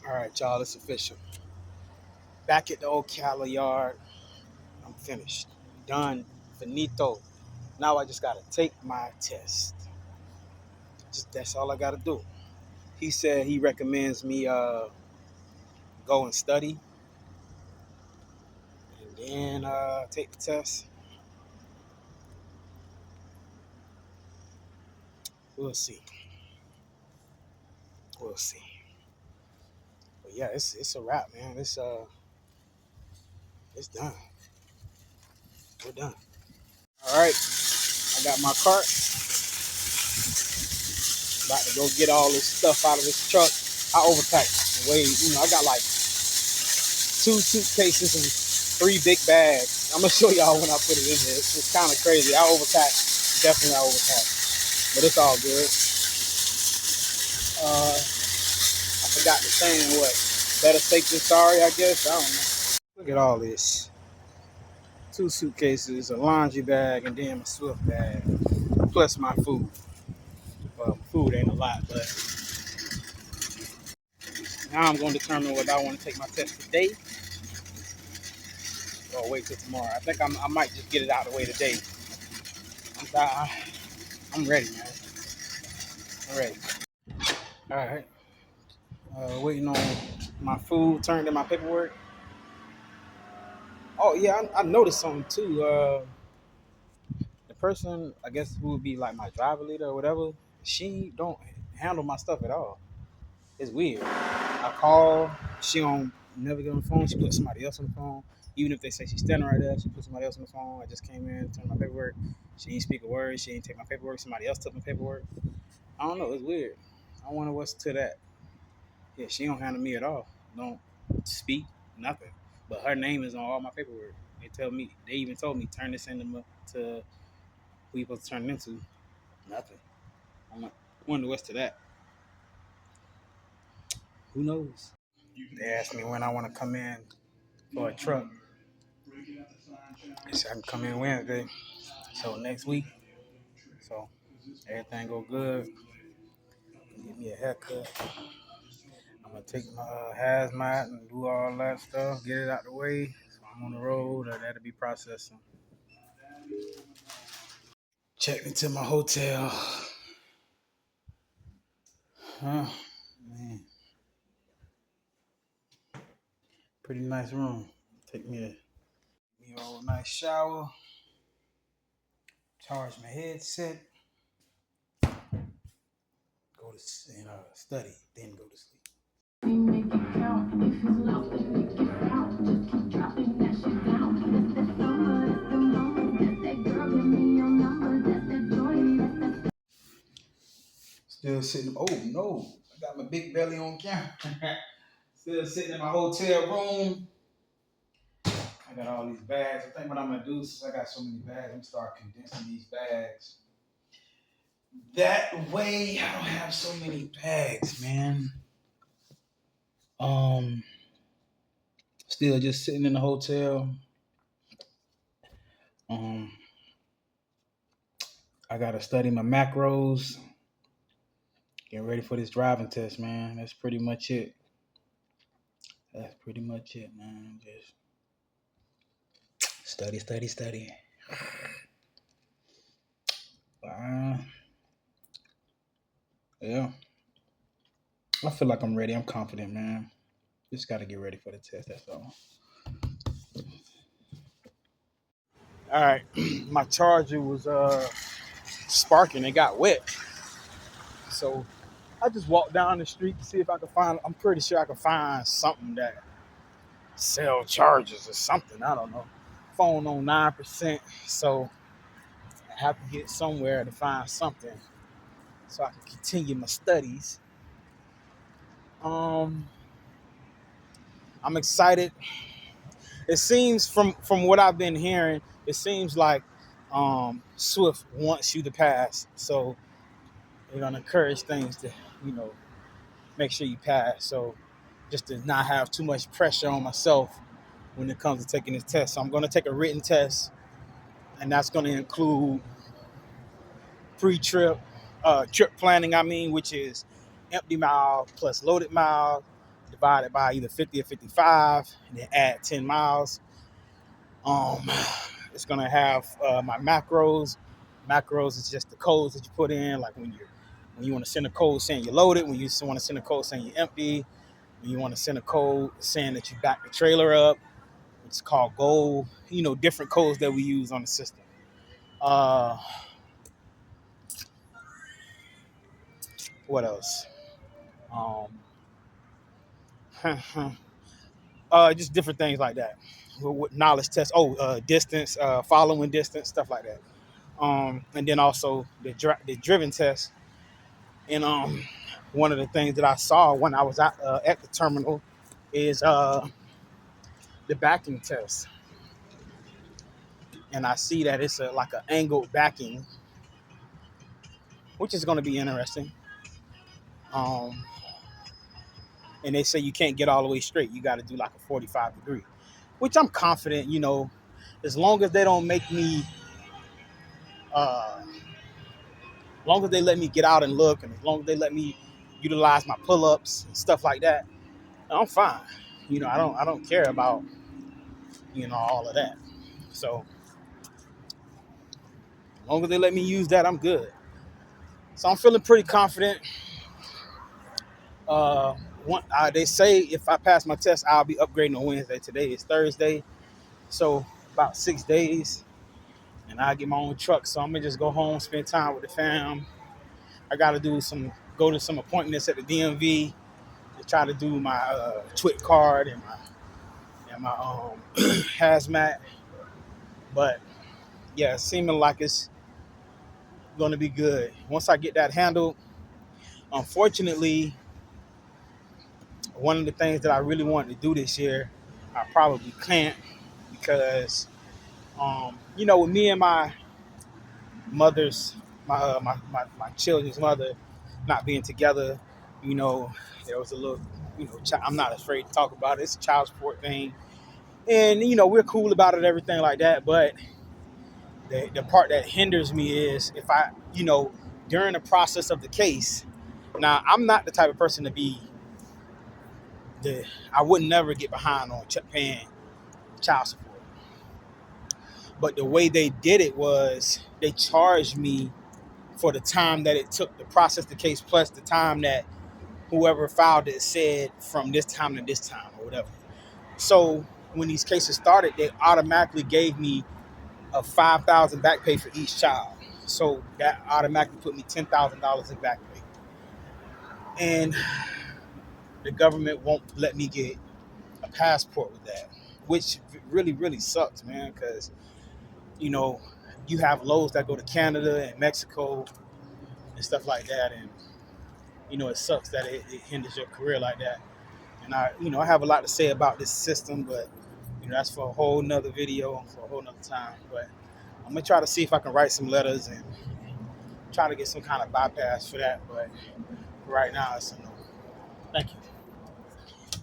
All right, y'all, it's official. Back at the Ocala yard. I'm finished. Done. Finito. Now I just gotta take my test. Just that's all I gotta do. He said he recommends me go and study and then take the test. We'll see. We'll see. But yeah, it's a wrap, man. It's done. We're done. All right. I got my cart. About to go get all this stuff out of this truck. I overpacked. I got like 2 suitcases and 3 big bags. I'm gonna show y'all when I put it in there. It's kind of crazy. I overpacked. Definitely I overpacked. But it's all good. I forgot the saying, what? Better safe than sorry, I guess. I don't know. Look at all this. 2 suitcases, a laundry bag, and then my Swift bag. Plus my food. Well, food ain't a lot, but now I'm going to determine whether I want to take my test today or wait till tomorrow. I think I might just get it out of the way today. I'm ready, man. I'm ready. All right. Waiting on my food, turned in my paperwork. Oh yeah, I noticed something too. The person, I guess, who would be like my driver leader or whatever, she don't handle my stuff at all. It's weird. I call, she don't never get on the phone. She puts somebody else on the phone. Even if they say she's standing right there, she puts somebody else on the phone. I just came in, turned my paperwork. She didn't speak a word. She didn't take my paperwork. Somebody else took my paperwork. I don't know. It's weird. I wonder what's to that. Yeah, she don't handle me at all. Don't speak, nothing. But her name is on all my paperwork. They even told me, turn this to who you supposed to turn it into. Nothing. I wonder what's to that. Who knows? They asked me when I want to come in for a truck. They said I can come in Wednesday. So next week. So everything go good. Give me a haircut. I'm gonna take my hazmat and do all that stuff, get it out the way. So I'm on the road, or that'll be processing. Checked into my hotel. Huh, man, pretty nice room. Take me a nice shower, charge my headset, go to study, then go to sleep. Make it count. If it's low, then make it count. Just keep dropping that shit down. That's that summer, that's the moment. That's that girl, give me your number. That's that joy, that's that. Still sitting. Oh no, I got my big belly on camera. Still sitting in my hotel room. I got all these bags. I think what I'm gonna do, since I got so many bags, I'm gonna start condensing these bags. That way I don't have so many bags, man. Um, Still just sitting in the hotel. Um, I gotta study my macros. Getting ready for this driving test, man. That's pretty much it. That's pretty much it, man. Just study, study, study. Uh, yeah. I feel like I'm ready. I'm confident, man. Just gotta get ready for the test. That's all. All right. My charger was sparking. It got wet. So I just walked down the street to see if I could find. I'm pretty sure I could find something that sell chargers or something. I don't know. Phone on 9%, so I have to get somewhere to find something so I can continue my studies. Um, I'm excited. It seems from what I've been hearing, it seems like Swift wants you to pass, so they're gonna encourage things to you know make sure you pass. So just to not have too much pressure on myself when it comes to taking this test. So I'm going to take a written test, and that's going to include trip planning. I mean, which is empty mile plus loaded mile, divide it by either 50 or 55, and then add 10 miles. It's gonna have my macros. Macros is just the codes that you put in, like when you want to send a code saying you're loaded, when you want to send a code saying you're empty, when you want to send a code saying that you back the trailer up. It's called goal. Different codes that we use on the system. Uh, what else? Um, just different things like that. With knowledge tests. Distance, following distance, stuff like that. And then also the driven test. And one of the things that I saw when I was at the terminal is the backing test, and I see that it's like an angled backing, which is going to be interesting. Um, and they say you can't get all the way straight; you got to do like a 45 degree, which I'm confident. As long as they don't make me, as long as they let me get out and look, and as long as they let me utilize my pull-ups and stuff like that, I'm fine. I don't care about all of that. So as long as they let me use that, I'm good. So I'm feeling pretty confident. Uh, they say if I pass my test, I'll be upgrading on Wednesday. Today is Thursday, so about 6 days, and I get my own truck. So I'm gonna just go home, spend time with the fam. I gotta go to some appointments at the DMV to try to do my TWIC card and my hazmat. But yeah, it's seeming like it's gonna be good once I get that handled. Unfortunately, one of the things that I really wanted to do this year, I probably can't because, with me and my mother's, my children's mother not being together, there was a little, I'm not afraid to talk about it. It's a child support thing. And, we're cool about it, everything like that. But the part that hinders me is if during the process of the case, now I'm not the type of person to be, I would never get behind on paying child support. But the way they did it was they charged me for the time that it took to process the case, plus the time that whoever filed it said from this time to this time or whatever. So when these cases started, they automatically gave me a $5,000 back pay for each child. So that automatically put me $10,000 in back pay. And the government won't let me get a passport with that, which really, really sucks, man, because you have loads that go to Canada and Mexico and stuff like that, and it sucks that it hinders your career like that. And I have a lot to say about this system, but that's for a whole nother video for a whole nother time. But I'm gonna try to see if I can write some letters and try to get some kind of bypass for that. But right now, it's a no. Thank you.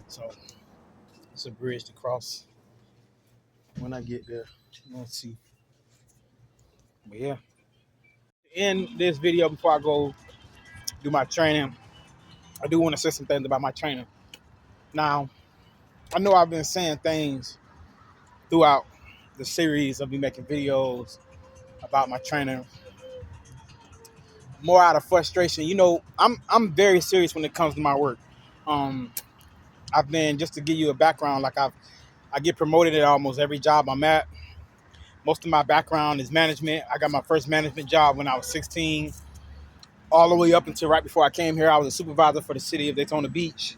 So it's a bridge to cross when I get there. Let's see. But yeah, in this video, before I go do my training, I do want to say some things about my training. Now, I know I've been saying things throughout the series of me making videos about my training, more out of frustration. I'm very serious when it comes to my work. I've been, just to give you a background, like I get promoted at almost every job I'm at. Most of my background is management. I got my first management job when I was 16, all the way up until right before I came here. I was a supervisor for the city of Daytona Beach,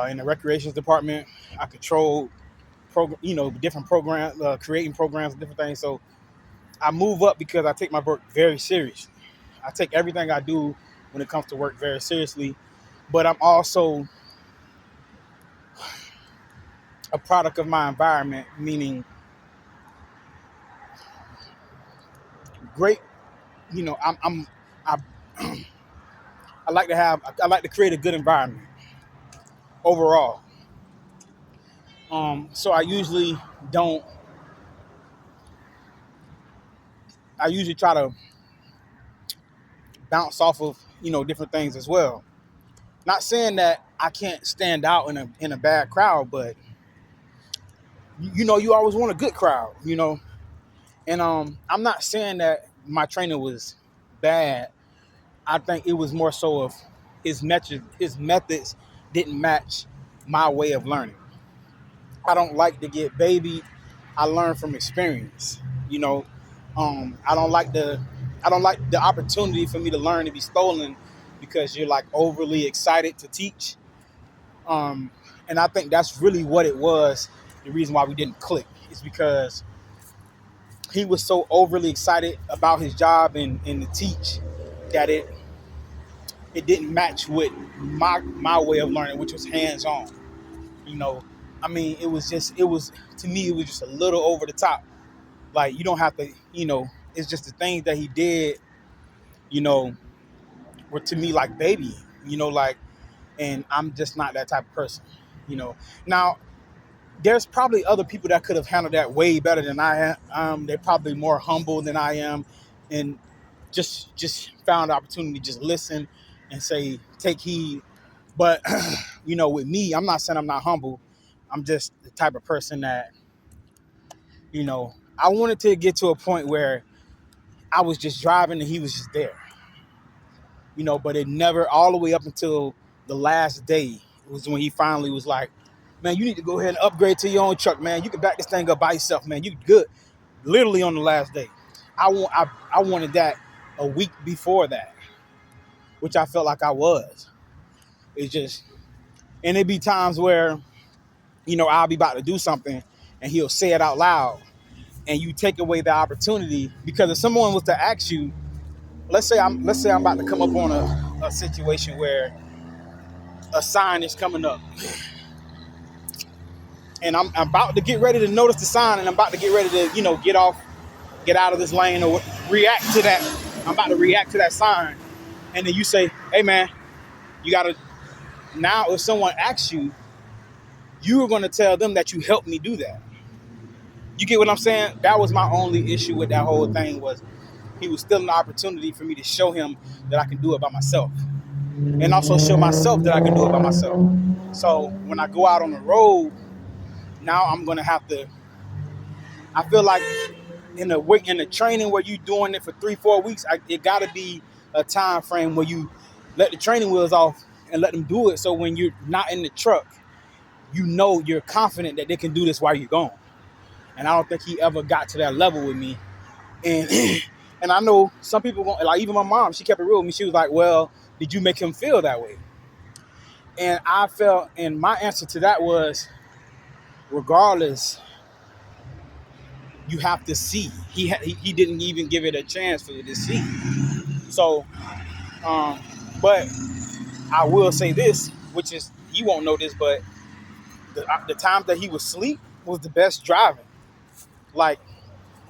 in the recreations department. I controlled different programs, creating programs, different things. So I move up because I take my work very seriously. I take everything I do when it comes to work very seriously, but I'm also a product of my environment, meaning great. I, I like to create a good environment overall. So I usually don't. I usually try to bounce off of, different things as well. Not saying that I can't stand out in a bad crowd, but you always want a good crowd, And I'm not saying that my trainer was bad. I think it was more so of his methods didn't match my way of learning. I don't like to get babied. I learn from experience. You know, I don't like the opportunity for me to learn to be stolen because you're like overly excited to teach. Um, and I think that's really what it was. The reason why we didn't click is because he was so overly excited about his job and to teach that it didn't match with my way of learning, which was hands on. You know, I mean, it was to me it was just a little over the top. Like you don't have to, it's just the things that he did, you know, were to me like baby, like, and I'm just not that type of person, you know. Now there's probably other people that could have handled that way better than I am. They're probably more humble than I am, and just found the opportunity to just listen and say take heed. But with me, I'm not saying I'm not humble. I'm just the type of person that I wanted to get to a point where I was just driving and he was just there. But it never all the way up until the last day was when he finally was like, man, you need to go ahead and upgrade to your own truck, man. You can back this thing up by yourself, man. You good. Literally on the last day. I wanted that a week before that, which I felt like I was. It's just, and it'd be times where, I'll be about to do something and he'll say it out loud and you take away the opportunity because if someone was to ask you, let's say I'm about to come up on a situation where a sign is coming up and I'm about to get ready to notice the sign and I'm about to get ready to, get out of this lane or react to that. I'm about to react to that sign. And then you say, hey man, you gotta, now if someone asks you, you're gonna tell them that you helped me do that. You get what I'm saying? That was my only issue with that whole thing was he was still an opportunity for me to show him that I can do it by myself. And also show myself that I can do it by myself. So when I go out on the road, now I'm gonna have to, I feel like in the training where you doing it for 3-4 weeks, it got to be a time frame where you let the training wheels off and let them do it. So when you're not in the truck, you're confident that they can do this while you're gone. And I don't think he ever got to that level with me. And and I know some people won't, like even my mom, she kept it real with me. She was like, "Well, did you make him feel that way?" And I felt, and my answer to that was, regardless, you have to see. He didn't even give it a chance for you to see. So, um, but I will say this, which is he won't know this, but the time that he was asleep was the best driving. Like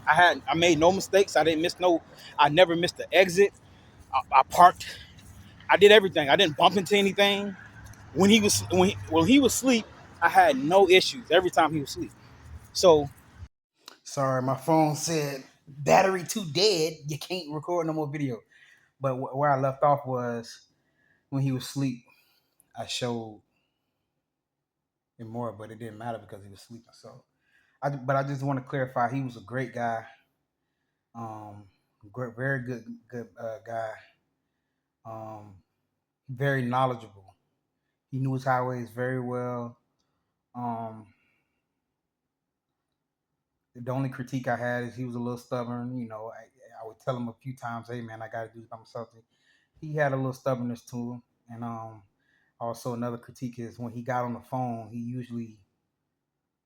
I made no mistakes. I never missed the exit. I parked. I did everything. I didn't bump into anything. When he was asleep, I had no issues every time he was asleep. So sorry, my phone said battery too dead. You can't record no more video. But where I left off was when he was asleep. I showed him more, but it didn't matter because he was sleeping. So, but I just want to clarify, he was a great guy. Very good guy. Um, very knowledgeable. He knew his highways very well. Um, the only critique I had is he was a little stubborn. I would tell him a few times, "Hey man, I got to do something." He had a little stubbornness to him, and also another critique is when he got on the phone, he usually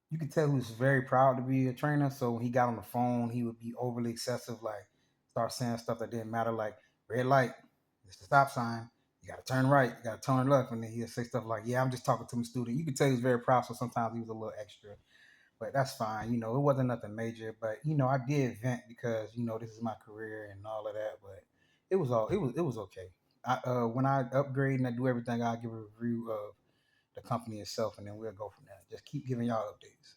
you could tell he was very proud to be a trainer. So when he got on the phone, he would be overly excessive, like start saying stuff that didn't matter, like red light, it's the stop sign. You got to turn right, you got to turn left, and then he'll say stuff like, "Yeah, I'm just talking to my student." You could tell he was very proud, so sometimes he was a little extra. But that's fine. It wasn't nothing major. But I did vent because this is my career and all of that. But it was okay. When I upgrade and I do everything, I'll give a review of the company itself, and then we'll go from there. Just keep giving y'all updates.